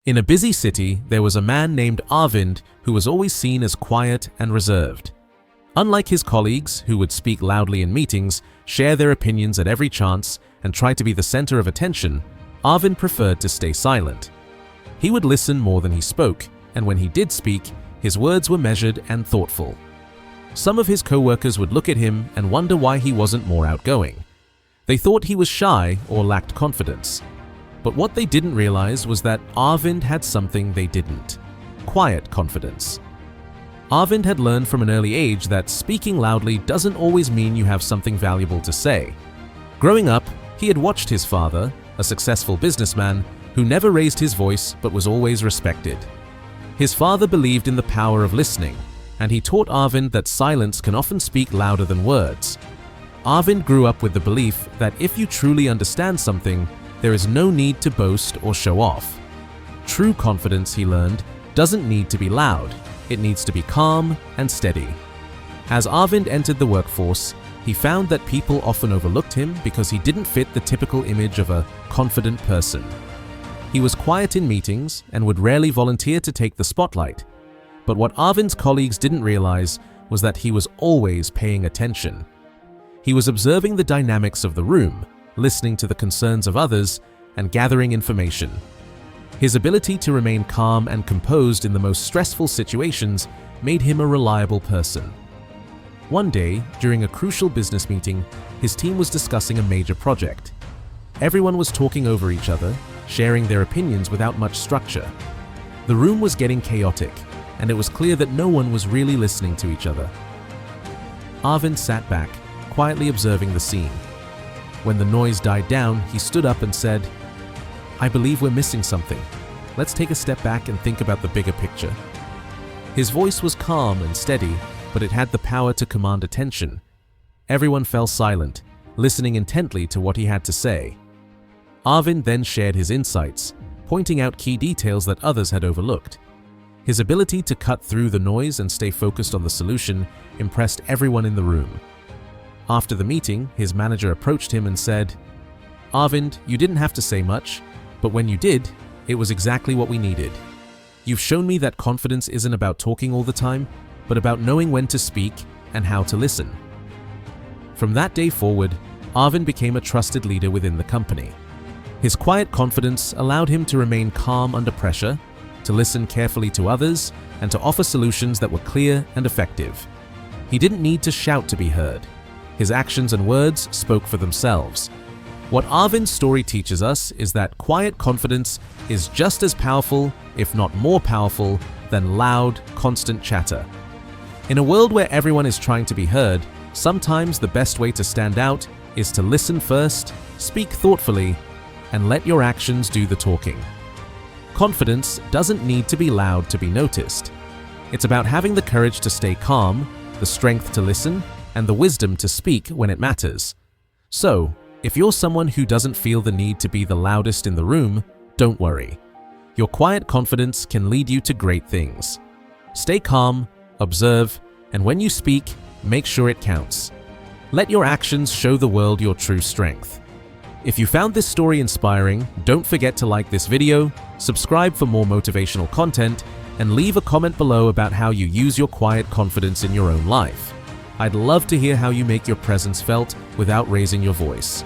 In a busy city, there was a man named Arvind who was always seen as quiet and reserved. Unlike his colleagues, who would speak loudly in meetings, share their opinions at every chance, and try to be the center of attention, Arvind preferred to stay silent. He would listen more than he spoke, and when he did speak, his words were measured and thoughtful. Some of his co-workers would look at him and wonder why he wasn't more outgoing. They thought he was shy or lacked confidence. But what they didn't realize was that Arvind had something they didn't: quiet confidence. Arvind had learned from an early age that speaking loudly doesn't always mean you have something valuable to say. Growing up, he had watched his father, a successful businessman, who never raised his voice but was always respected. His father believed in the power of listening, and he taught Arvind that silence can often speak louder than words. Arvind grew up with the belief that if you truly understand something, there is no need to boast or show off. True confidence, he learned, doesn't need to be loud. It needs to be calm and steady. As Arvind entered the workforce, he found that people often overlooked him because he didn't fit the typical image of a confident person. He was quiet in meetings and would rarely volunteer to take the spotlight. But what Arvind's colleagues didn't realize was that he was always paying attention. He was observing the dynamics of the room, listening to the concerns of others, and gathering information. His ability to remain calm and composed in the most stressful situations made him a reliable person. One day, during a crucial business meeting, his team was discussing a major project. Everyone was talking over each other, sharing their opinions without much structure. The room was getting chaotic, and it was clear that no one was really listening to each other. Arvind sat back, quietly observing the scene. When the noise died down, he stood up and said, "I believe we're missing something. Let's take a step back and think about the bigger picture." His voice was calm and steady, but it had the power to command attention. Everyone fell silent, listening intently to what he had to say. Arvind then shared his insights, pointing out key details that others had overlooked. His ability to cut through the noise and stay focused on the solution impressed everyone in the room. After the meeting, his manager approached him and said, "Arvind, you didn't have to say much, but when you did, it was exactly what we needed. You've shown me that confidence isn't about talking all the time, but about knowing when to speak and how to listen." From that day forward, Arvind became a trusted leader within the company. His quiet confidence allowed him to remain calm under pressure, to listen carefully to others, and to offer solutions that were clear and effective. He didn't need to shout to be heard. His actions and words spoke for themselves. What Arvind's story teaches us is that quiet confidence is just as powerful, if not more powerful, than loud, constant chatter. In a world where everyone is trying to be heard, sometimes the best way to stand out is to listen first, speak thoughtfully, and let your actions do the talking. Confidence doesn't need to be loud to be noticed. It's about having the courage to stay calm, the strength to listen, and the wisdom to speak when it matters. So, if you're someone who doesn't feel the need to be the loudest in the room, don't worry. Your quiet confidence can lead you to great things. Stay calm, observe, and when you speak, make sure it counts. Let your actions show the world your true strength. If you found this story inspiring, don't forget to like this video, subscribe for more motivational content, and leave a comment below about how you use your quiet confidence in your own life. I'd love to hear how you make your presence felt without raising your voice.